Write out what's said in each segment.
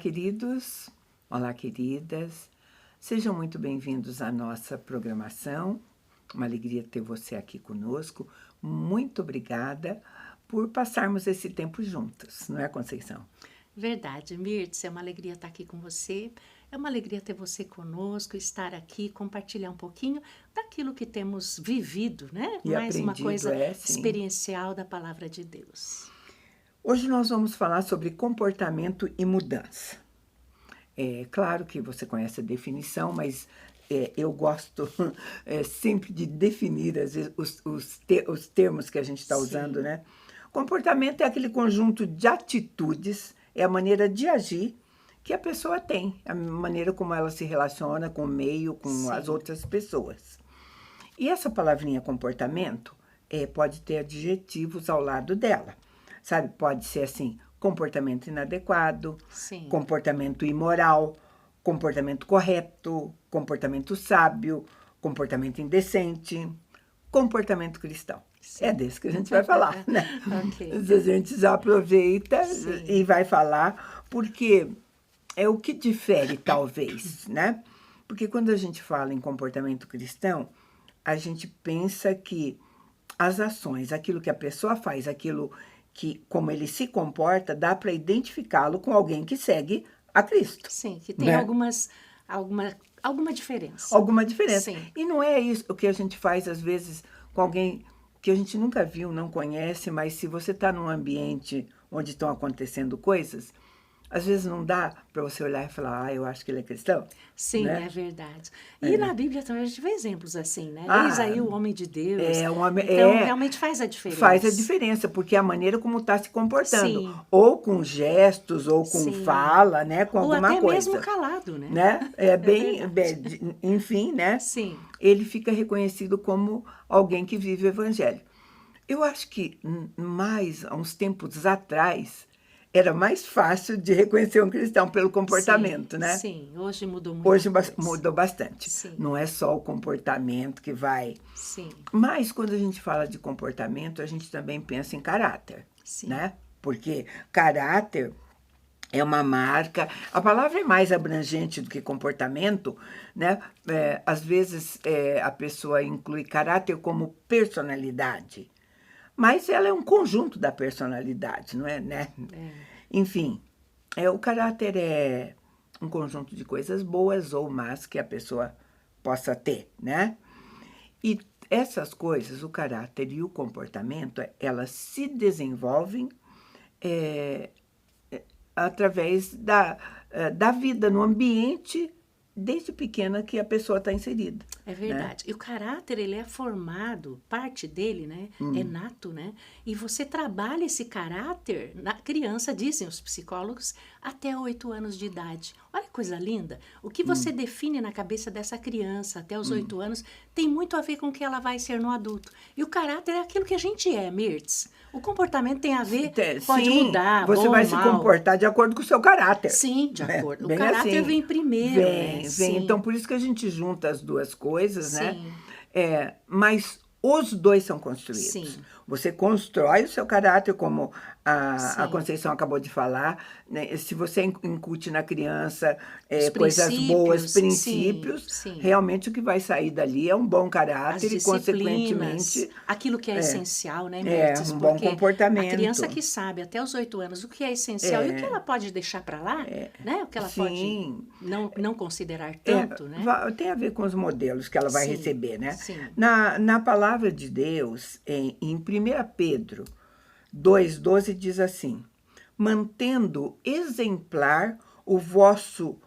queridos. Olá, queridas. Sejam muito bem-vindos à nossa programação. Uma alegria ter você aqui conosco. Muito obrigada por passarmos esse tempo juntas, não é, Conceição? Verdade, Mirtz, é uma alegria estar aqui com você, é uma alegria ter você conosco, estar aqui, compartilhar um pouquinho daquilo que temos vivido, né? E Mais uma aprendido, coisa sim. experiencial da Palavra de Deus. Hoje nós vamos falar sobre comportamento e mudança. É claro que você conhece a definição, mas eu gosto sempre de definir às vezes, os termos que a gente está usando, Sim. né? Comportamento é aquele conjunto de atitudes, é a maneira de agir que a pessoa tem, a maneira como ela se relaciona com o meio, com as Sim. outras pessoas. E essa palavrinha comportamento pode ter adjetivos ao lado dela. Sabe, pode ser assim, comportamento inadequado, Sim. comportamento imoral, comportamento correto, comportamento sábio, comportamento indecente, comportamento cristão. Sim. É desse que a gente vai falar, né? Ok. A gente já aproveita Sim. e vai falar, porque é o que difere, talvez, né? Porque quando a gente fala em comportamento cristão, a gente pensa que as ações, aquilo que a pessoa faz, aquilo que, como ele se comporta, dá para identificá-lo com alguém que segue a Cristo. Sim, que tem Né? alguma diferença. Alguma diferença. Sim. E não é isso o que a gente faz, às vezes, com alguém que a gente nunca viu, não conhece, mas se você está num ambiente onde estão acontecendo coisas, às vezes não dá para você olhar e falar, eu acho que ele é cristão. Sim, né? é verdade. E na Bíblia também a gente vê exemplos assim, né? Ah, Eis aí o homem de Deus. homem, Então, realmente faz a diferença. Faz a diferença, porque é a maneira como está se comportando. Sim. Ou com gestos, ou com Sim. fala, né? Com Ou alguma até coisa. mesmo calado, né? Né? Enfim, né? Sim. Ele fica reconhecido como alguém que vive o evangelho. Eu acho que há uns tempos atrás, era mais fácil de reconhecer um cristão pelo comportamento, Sim, né? sim, hoje mudou muito. Hoje mudou bastante. Sim. Não é só o comportamento que vai. Sim. Mas quando a gente fala de comportamento, a gente também pensa em caráter, Sim. né? Porque caráter é uma marca. A palavra é mais abrangente do que comportamento, né? Às vezes a pessoa inclui caráter como personalidade. Mas ela é um conjunto da personalidade, não é, né? Enfim, o caráter é um conjunto de coisas boas ou más que a pessoa possa ter, né? E essas coisas, o caráter e o comportamento, elas se desenvolvem através da vida, no ambiente, desde pequena que a pessoa está inserida. É verdade. Né? E o caráter, ele é formado, parte dele, né? É nato, né? E você trabalha esse caráter na criança, dizem os psicólogos, até 8 anos de idade. Olha que coisa linda. O que você define na cabeça dessa criança até os 8 anos tem muito a ver com o que ela vai ser no adulto. E o caráter é aquilo que a gente é, Mirtz. O comportamento tem a ver, pode mudar, você bom, vai se mal. comportar de acordo com o seu caráter. Sim, de acordo. Bem O caráter assim. vem primeiro, Vem. né? Sim. Então, por isso que a gente junta as duas coisas, Sim. né? Mas os dois são construídos. Sim. Você constrói o seu caráter, como a Sim. Conceição acabou de falar, né? Se você incute na criança Os coisas boas, princípios, princípios, sim. realmente o que vai sair dali é um bom caráter As e, consequentemente, disciplinas, aquilo que é essencial, né, um Mirtz? bom Porque comportamento. a criança que sabe até os 8 anos o que é essencial e o que ela pode deixar para lá, né? O que ela Sim. pode não considerar tanto, né? Tem a ver com os modelos que ela vai Sim, receber, né? sim. Na palavra de Deus, em 1 Pedro 2,12 diz assim: mantendo exemplar o vosso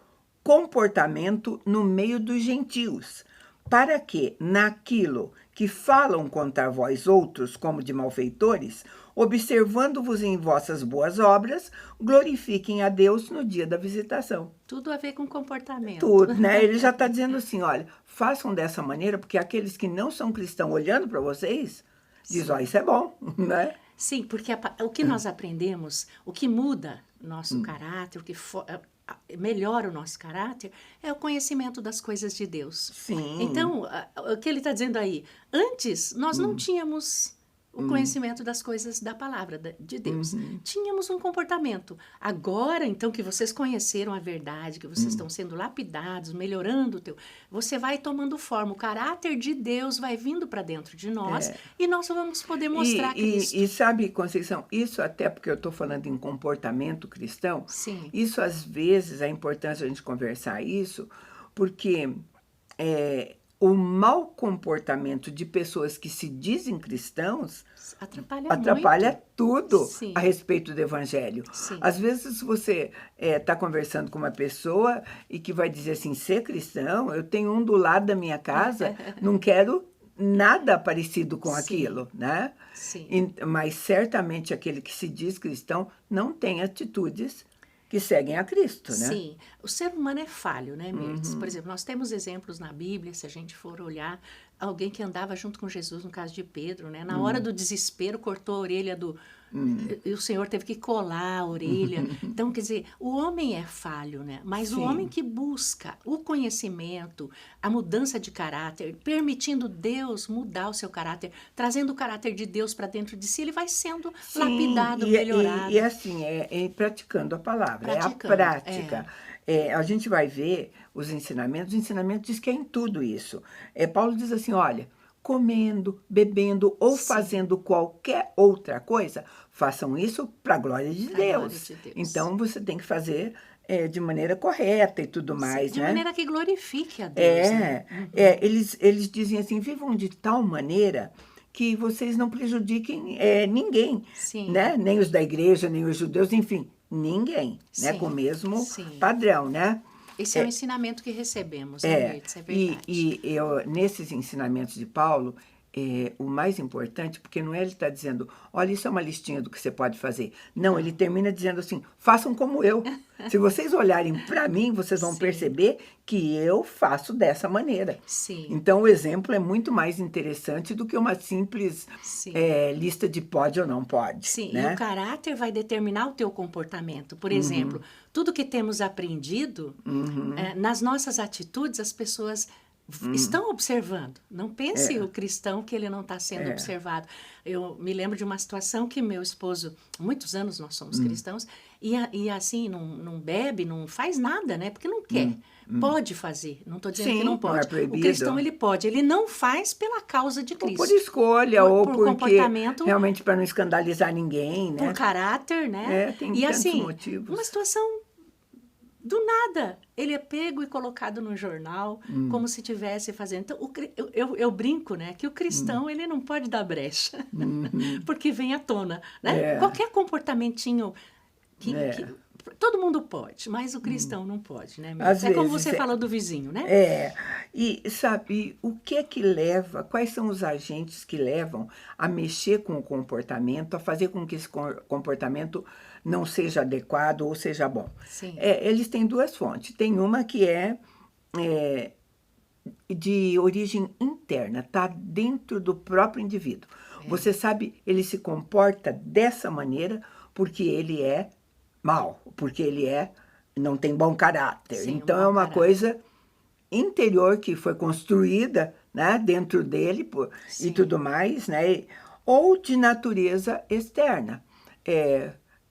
comportamento no meio dos gentios, para que, naquilo que falam contra vós outros como de malfeitores, observando-vos em vossas boas obras, glorifiquem a Deus no dia da visitação. Tudo a ver com comportamento. Tudo, né? Ele já está dizendo assim, olha, façam dessa maneira, porque aqueles que não são cristãos olhando para vocês, diz, ó, isso é bom, né? Sim, porque o que nós aprendemos, o que muda nosso caráter, o que melhora o nosso caráter, é o conhecimento das coisas de Deus. Sim. Então, o que ele está dizendo aí, antes nós não tínhamos o conhecimento das coisas da palavra de Deus. Tínhamos um comportamento. Agora, então, que vocês conheceram a verdade, que vocês estão sendo lapidados, melhorando o teu... Você vai tomando forma, o caráter de Deus vai vindo para dentro de nós e nós vamos poder mostrar Cristo. E sabe, Conceição, isso até porque eu estou falando em comportamento cristão, Sim. isso às vezes, é importante a gente conversar isso, porque o mau comportamento de pessoas que se dizem cristãos atrapalha muito. tudo Sim. a respeito do evangelho. Sim. Às vezes você está conversando com uma pessoa e que vai dizer assim, ser cristão, eu tenho um do lado da minha casa, não quero nada parecido com Sim. aquilo, né? Sim. Mas certamente aquele que se diz cristão não tem atitudes que seguem a Cristo, né? Sim, o ser humano é falho, né, Mirtes? Por exemplo, nós temos exemplos na Bíblia, se a gente for olhar, alguém que andava junto com Jesus, no caso de Pedro, né? Na hora do desespero, cortou a orelha do... E o Senhor teve que colar a orelha. Então, quer dizer, o homem é falho, né? Mas Sim. o homem que busca o conhecimento, a mudança de caráter, permitindo Deus mudar o seu caráter, trazendo o caráter de Deus para dentro de si, ele vai sendo lapidado, melhorado. E assim, praticando a palavra, Praticando, é a prática. A gente vai ver os ensinamentos diz que é em tudo isso. Paulo diz assim, olha, comendo, bebendo ou fazendo qualquer outra coisa, façam isso para a glória de Deus. Então, você tem que fazer de maneira correta e tudo mais, de né? maneira que glorifique a Deus. Né? Eles dizem assim, vivam de tal maneira que vocês não prejudiquem ninguém, Sim. né? Nem os da igreja, nem os judeus, enfim, ninguém, né? Com o mesmo padrão, né? Esse é o ensinamento que recebemos, né, Mirtes? É verdade. E nesses ensinamentos de Paulo, o mais importante, porque não é ele está dizendo, olha, isso é uma listinha do que você pode fazer. Não, ele termina dizendo assim, façam como eu. Se vocês olharem para mim, vocês vão perceber que eu faço dessa maneira. Sim. Então, o exemplo é muito mais interessante do que uma simples lista de pode ou não pode. Sim, né? E o caráter vai determinar o teu comportamento. Por exemplo, tudo que temos aprendido, nas nossas atitudes, as pessoas estão observando. Não pense o cristão que ele não está sendo observado. Eu me lembro de uma situação que meu esposo, muitos anos nós somos cristãos, e assim, não bebe, não faz nada, né? Porque não quer. Pode fazer, não estou dizendo que não pode. Não é proibido. O cristão, ele pode, ele não faz pela causa de Cristo. Ou por escolha, ou por porque comportamento, realmente para não escandalizar ninguém, né? por caráter, né? Tem e tantos assim, motivos. uma situação do nada, ele é pego e colocado no jornal, como se estivesse fazendo. Então, eu brinco, né, que o cristão, ele não pode dar brecha, porque vem à tona, né? Qualquer comportamentinho que todo mundo pode, mas o cristão não pode, né? Como você falou do vizinho, né? E sabe, o que é que leva, quais são os agentes que levam a mexer com o comportamento, a fazer com que esse comportamento não seja adequado ou seja bom? Sim. Eles têm duas fontes. Tem uma que é de origem interna, está dentro do próprio indivíduo. Você sabe, ele se comporta dessa maneira porque ele é mau, porque ele não tem bom caráter. Sim, então, é uma coisa interior que foi construída, né, dentro dele e tudo mais, né? Ou de natureza externa.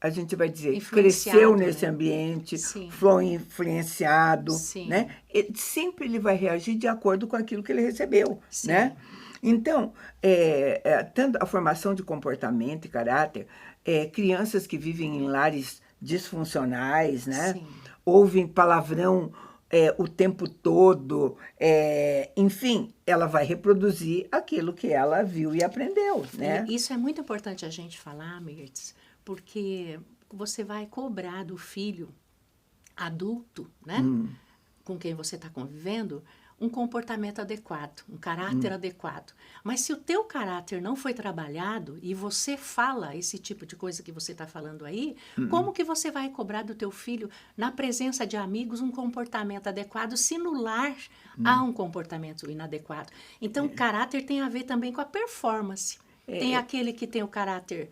A gente vai dizer, cresceu nesse ambiente, foi influenciado, né? Sempre ele vai reagir de acordo com aquilo que ele recebeu, né? Então, tanto a formação de comportamento e caráter, crianças que vivem em lares disfuncionais, né? Ouvem palavrão o tempo todo, enfim, ela vai reproduzir aquilo que ela viu e aprendeu, né? Isso é muito importante a gente falar, Mirtes, porque você vai cobrar do filho adulto, né? Com quem você está convivendo, um comportamento adequado, um caráter adequado. Mas se o teu caráter não foi trabalhado e você fala esse tipo de coisa que você está falando aí, como que você vai cobrar do teu filho, na presença de amigos, um comportamento adequado, se no lar há um comportamento inadequado? Então, caráter tem a ver também com a performance. Tem aquele que tem o caráter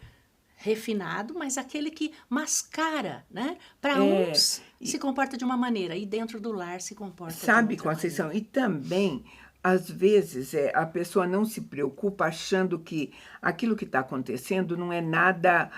refinado, mas aquele que mascara, né? Para uns se comporta de uma maneira e dentro do lar se comporta de outra Conceição, maneira. E também às vezes, a pessoa não se preocupa achando que aquilo que está acontecendo não é nada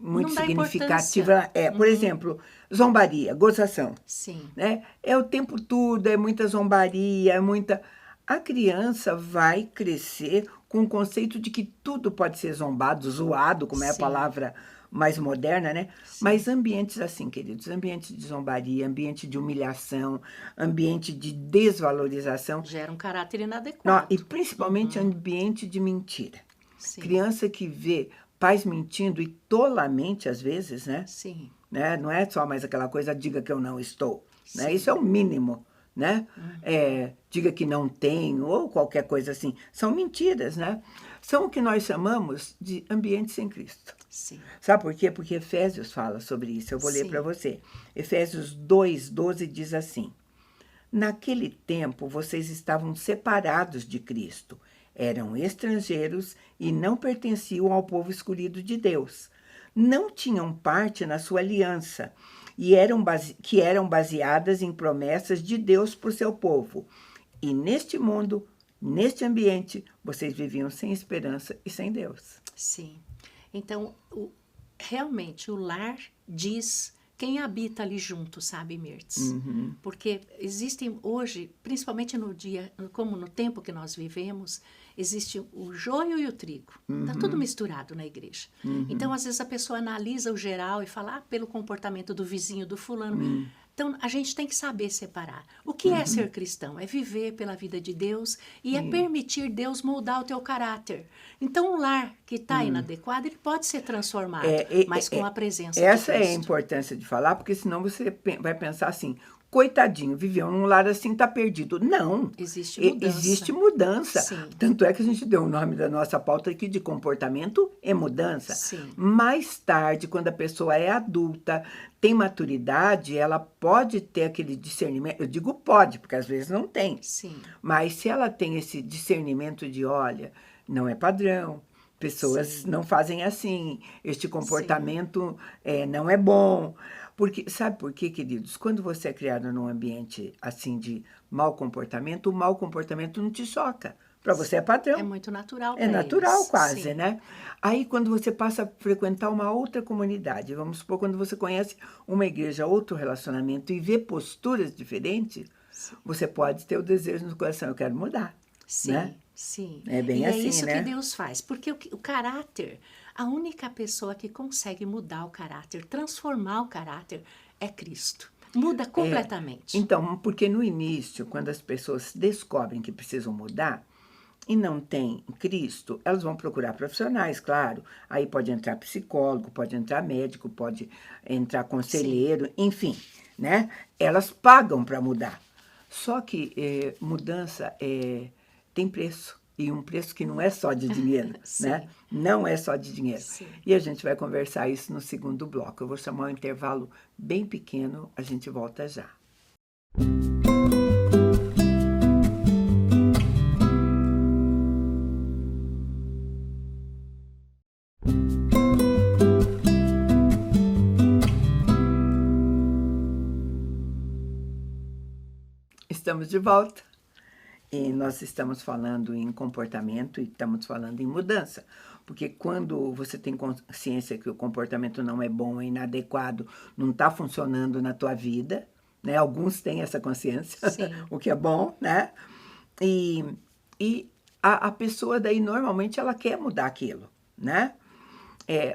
muito Não dá significativo. importância. Por exemplo, zombaria, gozação, Sim, né? É o tempo todo, é muita zombaria, é muita... A criança vai crescer com o conceito de que tudo pode ser zombado, zoado, como é a sim, palavra mais moderna, né? sim. Mas ambientes assim, queridos, ambiente de zombaria, ambiente de humilhação, ambiente de desvalorização, Gera um caráter e inadequado. principalmente Uhum, ambiente de mentira. sim, Criança que vê pais mentindo e tolamente às vezes, né? sim, Não é só mais aquela coisa, diga que eu não estou, né? Isso sim. é o mínimo, né? Uhum, Diga que não tenho, ou qualquer coisa assim. São mentiras, né? São o que nós chamamos de ambiente sem Cristo. sim, Sabe por quê? Porque Efésios fala sobre isso. Eu vou ler para sim, você. Efésios 2:12 diz assim: Naquele tempo vocês estavam separados de Cristo, eram estrangeiros e não pertenciam ao povo escolhido de Deus. Não tinham parte na sua aliança e que eram baseadas em promessas de Deus para o seu povo. E neste mundo, neste ambiente, vocês viviam sem esperança e sem Deus. sim. Então, realmente, o lar diz quem habita ali junto, sabe, Mirtz? Porque existem hoje, principalmente no dia, como no tempo que nós vivemos, existe o joio e o trigo. Está tudo misturado na igreja. Então, às vezes, a pessoa analisa o geral e fala, pelo comportamento do vizinho, do fulano. Então, a gente tem que saber separar. O que é ser cristão? É viver pela vida de Deus e é permitir Deus moldar o teu caráter. Então, um lar que está inadequado, ele pode ser transformado, mas com a presença de Essa é a Cristo. importância de falar, porque senão você vai pensar assim, coitadinho, viveu num lar assim, está perdido. Não, Existe mudança. existe mudança. Sim. Tanto é que a gente deu o nome da nossa pauta aqui de comportamento e mudança. Sim. Mais tarde, quando a pessoa é adulta, tem maturidade, ela pode ter aquele discernimento. Eu digo pode, porque às vezes não tem. Sim. Mas se ela tem esse discernimento de, olha, não é padrão, pessoas Sim. não fazem assim, este comportamento não é bom. Porque, sabe por quê, queridos? Quando você é criado num ambiente assim de mau comportamento, o mau comportamento não te choca. Para você é É padrão. muito natural É para natural eles. quase, Sim. né? Aí quando você passa a frequentar uma outra comunidade, vamos supor, quando você conhece uma igreja, outro relacionamento e vê posturas diferentes, Sim. você pode ter o desejo no coração, eu quero mudar, né? Sim, sim. É bem E é assim, isso né? que Deus faz, porque o caráter, a única pessoa que consegue mudar o caráter, transformar o caráter, é Cristo. Muda completamente. Então, porque no início, quando as pessoas descobrem que precisam mudar e não tem Cristo, elas vão procurar profissionais, claro. Aí pode entrar psicólogo, pode entrar médico, pode entrar Sim, conselheiro, enfim, né? Elas pagam para mudar. Só que mudança tem preço. E um preço que não é só de dinheiro, né? sim, Não é só de dinheiro. sim. E a gente vai conversar isso no segundo bloco. Eu vou chamar um intervalo bem pequeno, a gente volta já. Estamos de volta. E nós estamos falando em comportamento e estamos falando em mudança. Porque quando você tem consciência que o comportamento não é bom, é inadequado, não está funcionando na tua vida, né? Alguns têm essa consciência, Sim, o que é bom, né? E, e a pessoa daí normalmente ela quer mudar aquilo, né?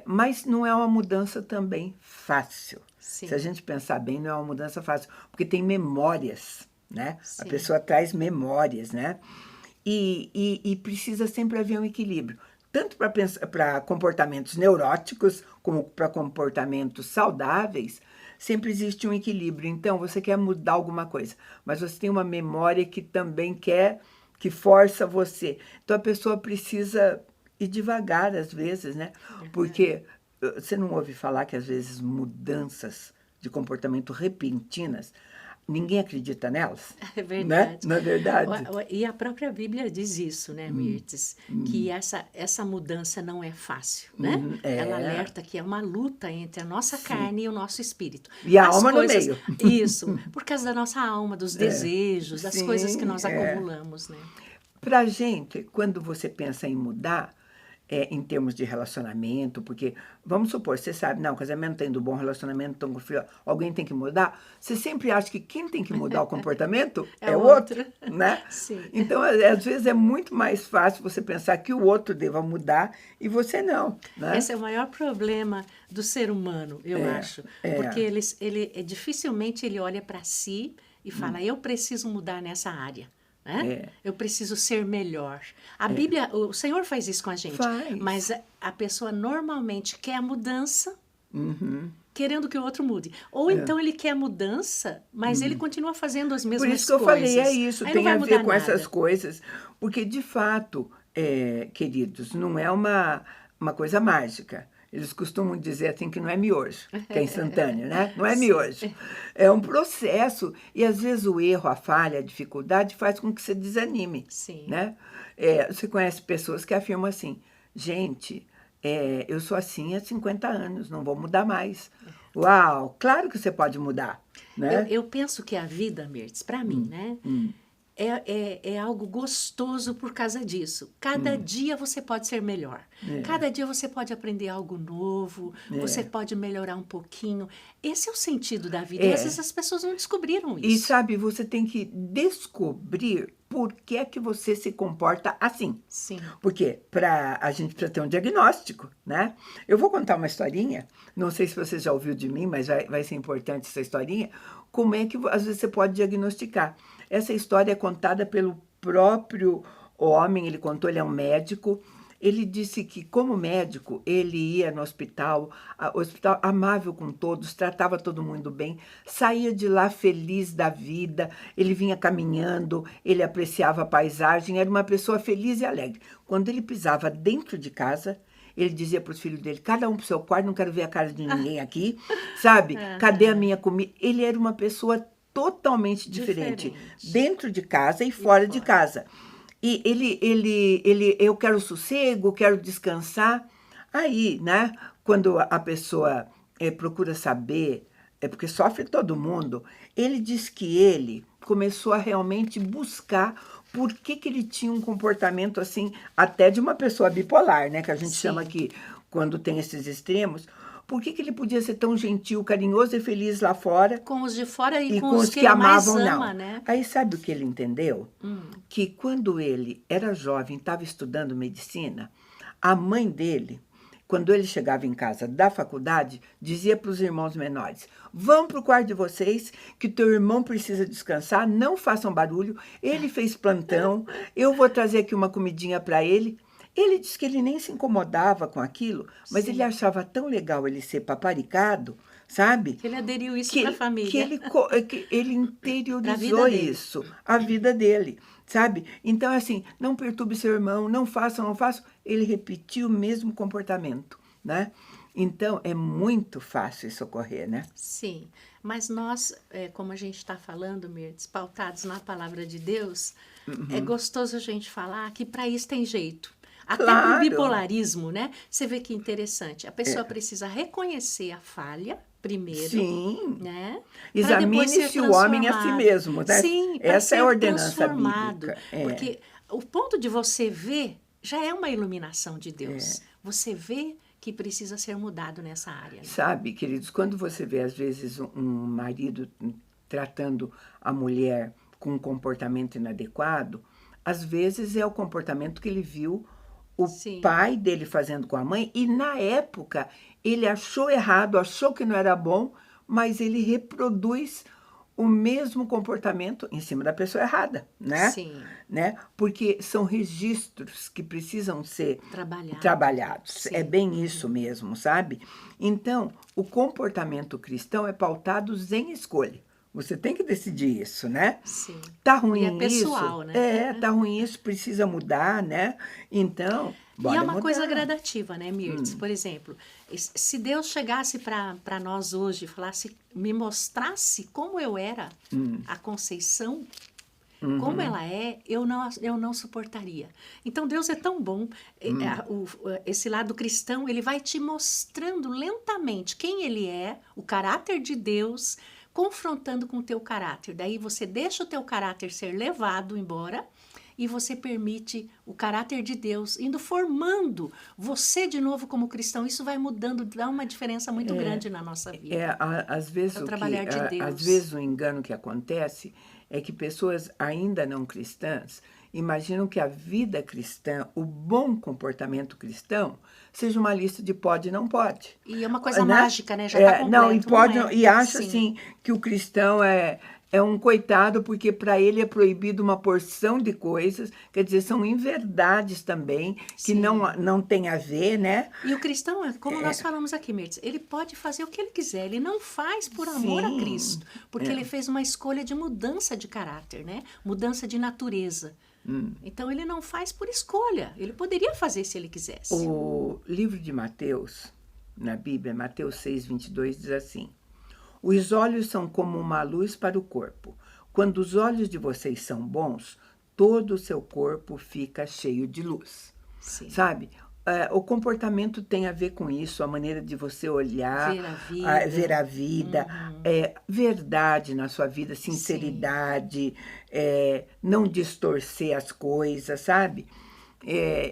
Mas não é uma mudança também fácil. Se a sim, gente pensar bem, não é uma mudança fácil, porque tem memórias, né? A sim, pessoa traz memórias, né? E precisa sempre haver um equilíbrio, tanto para comportamentos neuróticos como para comportamentos saudáveis, sempre existe um equilíbrio. Então, você quer mudar alguma coisa, mas você tem uma memória que também quer, que força você. Então, a pessoa precisa ir devagar, às vezes, né? verdade. Porque você não ouve falar que, às vezes, mudanças de comportamento repentinas, ninguém acredita nelas, É né? verdade. Não é verdade? E a própria Bíblia diz isso, né, Mirtes? Que essa mudança não é fácil, né? Ela É, alerta que é uma luta entre a nossa sim. carne e o nosso espírito. E a As alma no coisas, meio. isso, por causa da nossa alma, dos desejos, das coisas que Sim, nós acumulamos, né? Para a gente, quando você pensa em mudar, em termos de relacionamento, porque, vamos supor, você sabe, não, casamento tem do bom relacionamento, então, com filho, alguém tem que mudar, você sempre acha que quem tem que mudar o comportamento É é o outro, outra. né? Sim. Então, às vezes é muito mais fácil você pensar que o outro deva mudar e você não, né? Esse é o maior problema do ser humano, eu acho. Porque dificilmente ele olha para si e fala, eu preciso mudar nessa área. Né? Eu preciso ser melhor. A Bíblia, o Senhor faz isso com a gente. Faz. Mas a pessoa normalmente quer a mudança, querendo que o outro mude. Ou então ele quer a mudança, mas ele continua fazendo as mesmas Por coisas. isso que eu falei, é isso, Aí tem não vai a ver mudar com essas nada. coisas, porque de fato, queridos, não é uma coisa mágica. Eles costumam dizer assim que não é miojo, que é instantâneo, né? Não é Sim. miojo. É um processo e às vezes o erro, a falha, a dificuldade faz com que você desanime, Sim. né? Você conhece pessoas que afirmam assim, gente, eu sou assim há 50 anos, não vou mudar mais. Uau, claro que você pode mudar, né? Eu penso que a vida, Mirtz, para mim, né? É algo gostoso por causa disso. Cada dia você pode ser melhor. Cada dia você pode aprender algo novo. Você pode melhorar um pouquinho. Esse é o sentido da vida. E às vezes as pessoas não descobriram E isso. sabe, você tem que descobrir por que é que você se comporta assim. Sim. Porque a gente precisa ter um diagnóstico, né? Eu vou contar uma historinha, não sei se você já ouviu de mim, mas vai ser importante essa historinha. Como é que às vezes você pode diagnosticar? Essa história é contada pelo próprio homem, ele contou, ele é um médico. Ele disse que, como médico, ele ia no hospital amável com todos, tratava todo mundo bem, saía de lá feliz da vida, ele vinha caminhando, ele apreciava a paisagem, era uma pessoa feliz e alegre. Quando ele pisava dentro de casa, ele dizia para os filhos dele, cada um para o seu quarto, não quero ver a cara de ninguém aqui, sabe? Cadê a minha comida? Ele era uma pessoa totalmente diferente, dentro de casa e fora de casa. E eu quero sossego, quero descansar. Aí, né, quando a pessoa procura saber, porque sofre todo mundo, ele diz que ele começou a realmente buscar por que ele tinha um comportamento assim, até de uma pessoa bipolar, né, que a gente chama aqui, quando tem esses extremos. Por que ele podia ser tão gentil, carinhoso e feliz lá fora? Com os de fora e com com os os que que ele mais amavam, ama, não. né? Aí sabe o que ele entendeu? Que quando ele era jovem, estava estudando medicina, a mãe dele, quando ele chegava em casa da faculdade, dizia para os irmãos menores, vão para o quarto de vocês, que teu irmão precisa descansar, não façam barulho, ele fez plantão, eu vou trazer aqui uma comidinha para ele. Ele disse que ele nem se incomodava com aquilo, mas ele achava tão legal ele ser paparicado, sabe? Que ele aderiu isso para a família. Que ele Pra interiorizou vida dele. isso, a vida dele, sabe? Então, assim, não perturbe seu irmão, não faça, não faça. Ele repetiu o mesmo comportamento, né? Então, é muito fácil isso ocorrer, né? Sim, mas nós, como a gente está falando, Mirtz, pautados na palavra de Deus, é gostoso a gente falar que para isso tem jeito. Até para o Claro. bipolarismo, né? Você vê que interessante. A pessoa precisa reconhecer a falha primeiro, Sim. né? Examine-se o homem a si mesmo, né? Sim, para Essa ser é a ordenança transformado. bíblica. Porque o ponto de você ver já é uma iluminação de Deus. Você vê que precisa ser mudado nessa área. Né? Sabe, queridos, quando você vê, às vezes, um marido tratando a mulher com um comportamento inadequado, às vezes é o comportamento que ele viu o pai dele fazendo com a mãe, e na época ele achou errado, achou que não era bom, mas ele reproduz o mesmo comportamento em cima da pessoa errada, né? Sim. Né? Porque são registros que precisam ser trabalhados. Sim. É bem isso mesmo, sabe? Então, o comportamento cristão é pautado em escolha. Você tem que decidir isso, né? Sim. Tá ruim e é pessoal, isso? né? Tá ruim isso, precisa mudar, né? Então... E é Bora uma coisa mudar. gradativa, né, Mirtz? Por exemplo, se Deus chegasse para nós hoje e falasse, me mostrasse como eu era, a Conceição, como ela é, eu não suportaria. Então, Deus é tão bom. Esse lado cristão, ele vai te mostrando lentamente quem ele é, o caráter de Deus, confrontando com o teu caráter. Daí você deixa o teu caráter ser levado embora e você permite o caráter de Deus indo formando você de novo como cristão. Isso vai mudando, dá uma diferença muito grande na nossa vida. Às vezes É o trabalhar de Deus. às vezes o engano que acontece é que pessoas ainda não cristãs imaginam que a vida cristã, o bom comportamento cristão, seja uma lista de pode e não pode. E é uma coisa mágica, né? Já está completo. Não, e pode, não é? e acha Sim. assim que o cristão é um coitado porque para ele é proibido uma porção de coisas, quer dizer, são inverdades também, que Sim. não tem a ver, né? E o cristão, como nós falamos aqui, Mirtz, ele pode fazer o que ele quiser, ele não faz por amor a Sim. Cristo, porque ele fez uma escolha de mudança de caráter, né? Mudança de natureza. Então, ele não faz por escolha, ele poderia fazer se ele quisesse. O livro de Mateus, na Bíblia, Mateus 6:22, diz assim: os olhos são como uma luz para o corpo. Quando os olhos de vocês são bons, todo o seu corpo fica cheio de luz. Sim. Sabe? O comportamento tem a ver com isso, a maneira de você olhar, Ver a vida. verdade na sua vida, sinceridade, não distorcer as coisas, sabe?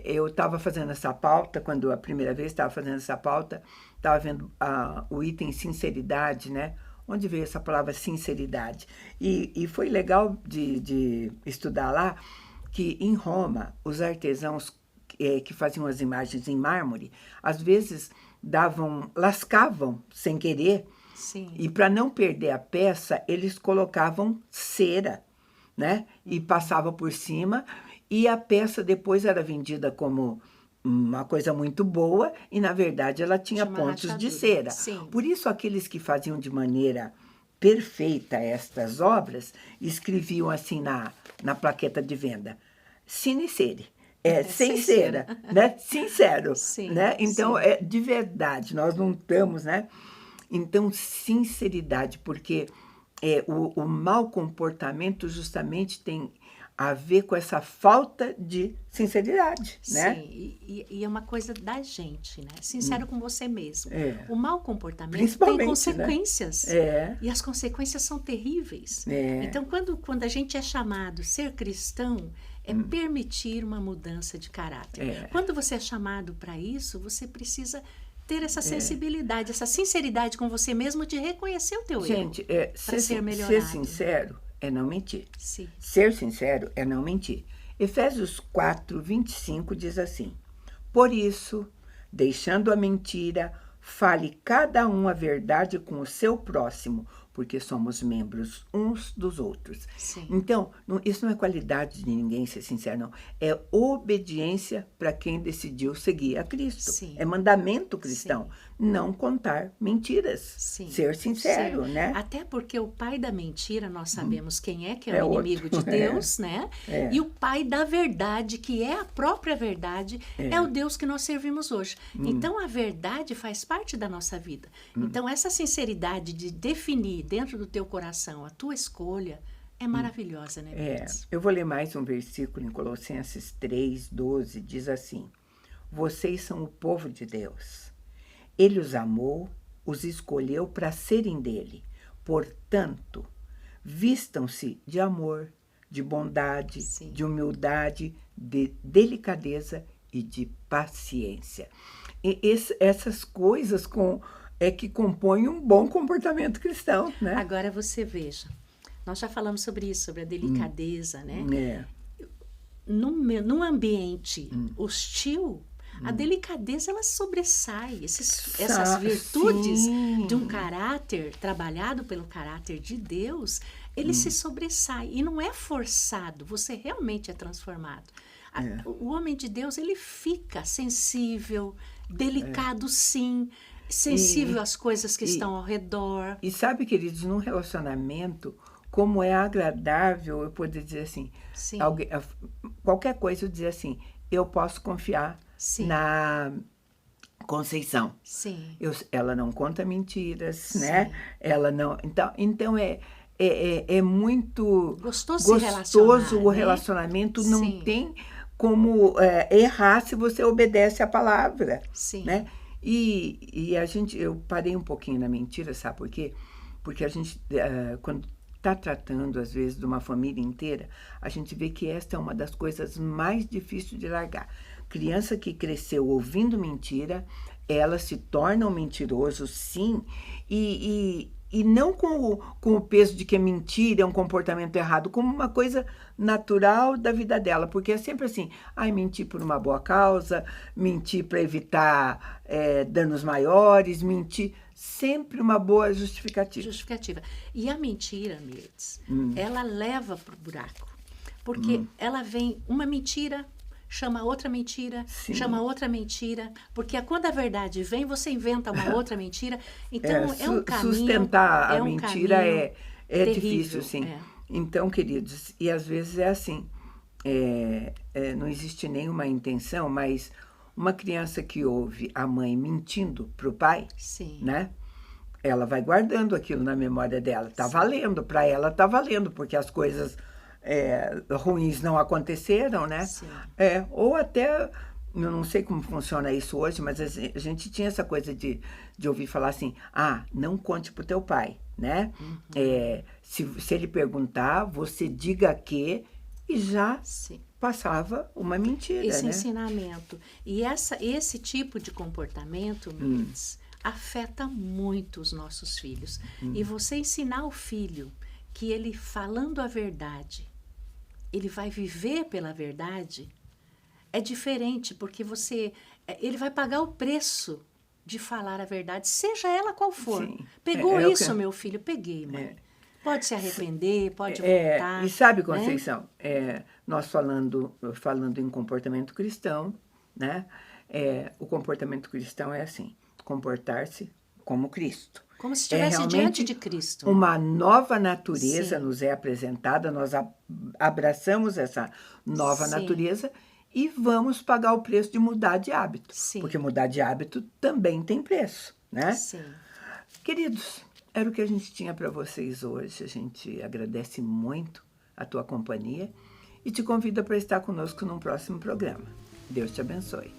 Eu estava fazendo essa pauta, quando a primeira vez estava fazendo essa pauta, estava vendo o item sinceridade, né? Onde veio essa palavra sinceridade? E foi legal de estudar lá que em Roma, os artesãos que faziam as imagens em mármore, às vezes lascavam sem querer, Sim. e para não perder a peça, eles colocavam cera, né? E passava por cima, e a peça depois era vendida como uma coisa muito boa, e na verdade ela tinha pontos de cera. Sim. Por isso, aqueles que faziam de maneira perfeita estas obras, escreviam assim na plaqueta de venda: sine cera. Sem cera, né? Sincero, Sim, né? Então, sim. é de verdade, nós não estamos, né? Então, sinceridade, porque o mau comportamento justamente tem a ver com essa falta de sinceridade, né? Sim, e é uma coisa da gente, né? Sincero com você mesmo. O mau comportamento tem Principalmente, consequências. né? E as consequências são terríveis. Então, quando a gente é chamado a ser cristão, é permitir uma mudança de caráter. Quando você é chamado para isso, você precisa ter essa sensibilidade, essa sinceridade com você mesmo de reconhecer o teu erro. Gente, ser melhorado. ser sincero é não mentir. Sim. Ser sincero é não mentir. Efésios 4:25 diz assim: por isso, deixando a mentira, fale cada um a verdade com o seu próximo, porque somos membros uns dos outros. Sim. Então, isso não é qualidade de ninguém ser sincero, não. É obediência para quem decidiu seguir a Cristo. Sim. É mandamento cristão. Não contar mentiras. Sim. Ser sincero, né? Até porque o pai da mentira, nós sabemos quem é, que é o outro. inimigo de Deus, né? E o pai da verdade, que é a própria verdade, é o Deus que nós servimos hoje. Então, a verdade faz parte da nossa vida. Então, essa sinceridade de definir dentro do teu coração a tua escolha é maravilhosa, né, Mirtz? Eu vou ler mais um versículo em Colossenses 3:12, diz assim: vocês são o povo de Deus. Ele os amou, os escolheu para serem dele. Portanto, vistam-se de amor, de bondade, Sim. de humildade, de delicadeza e de paciência. E essas coisas que compõem um bom comportamento cristão, né? Agora você veja, nós já falamos sobre isso, sobre a delicadeza, né? Num ambiente hostil, a delicadeza ela sobressai. Essas virtudes de um caráter trabalhado pelo caráter de Deus, ele se sobressai e não é forçado. Você realmente é transformado. O homem de Deus ele fica sensível, delicado, sim, sensível às coisas que estão ao redor. E sabe, queridos, num relacionamento, como é agradável eu poder dizer assim, qualquer coisa eu dizer assim, eu posso confiar Sim. na Conceição. Sim. Ela não conta mentiras, Sim. né? Ela não. Então é muito Gostoso se gostoso relacionar, o né? relacionamento, não Sim. tem como errar se você obedece a palavra, Sim. né? E eu parei um pouquinho na mentira, sabe por quê? Porque a gente, quando está tratando, às vezes, de uma família inteira, a gente vê que esta é uma das coisas mais difíceis de largar. Criança que cresceu ouvindo mentira, ela se torna um mentiroso, sim, e não com o peso de que é mentira, é um comportamento errado, como uma coisa natural da vida dela, porque é sempre assim, mentir por uma boa causa, mentir para evitar danos maiores, mentir, sempre uma boa justificativa. Justificativa. E a mentira, Mirtz, ela leva para o buraco, porque ela vem uma mentira, chama outra mentira, Sim. chama outra mentira, porque quando a verdade vem, você inventa uma outra mentira. Então, é um caminho... Sustentar a um mentira caminho é terrível, difícil, sim. é. Então, queridos, e às vezes é assim, não existe nenhuma intenção, mas uma criança que ouve a mãe mentindo para o pai, Sim. né? Ela vai guardando aquilo na memória dela. Tá Sim. valendo, para ela tá valendo, porque as coisas ruins não aconteceram, né? Sim. Ou até, eu não sei como funciona isso hoje, mas a gente tinha essa coisa de ouvir falar assim, não conte pro teu pai, né? Se ele perguntar, você diga que, e já Sim. passava uma mentira, Esse né? ensinamento. E esse tipo de comportamento, Mirtz, afeta muito os nossos filhos. E você ensinar o filho que ele, falando a verdade, ele vai viver pela verdade, é diferente, porque ele vai pagar o preço de falar a verdade, seja ela qual for. Sim. Pegou isso, meu filho? Peguei, mãe. Pode se arrepender, pode voltar. E sabe, né? Conceição, nós falando em comportamento cristão, né? O comportamento cristão é assim, comportar-se como Cristo. Como se estivesse diante de Cristo. Uma nova natureza Sim. nos é apresentada, nós abraçamos essa nova Sim. natureza e vamos pagar o preço de mudar de hábito. Sim. Porque mudar de hábito também tem preço, né? Sim. Queridos, era o que a gente tinha para vocês hoje. A gente agradece muito a tua companhia e te convida para estar conosco num próximo programa. Deus te abençoe.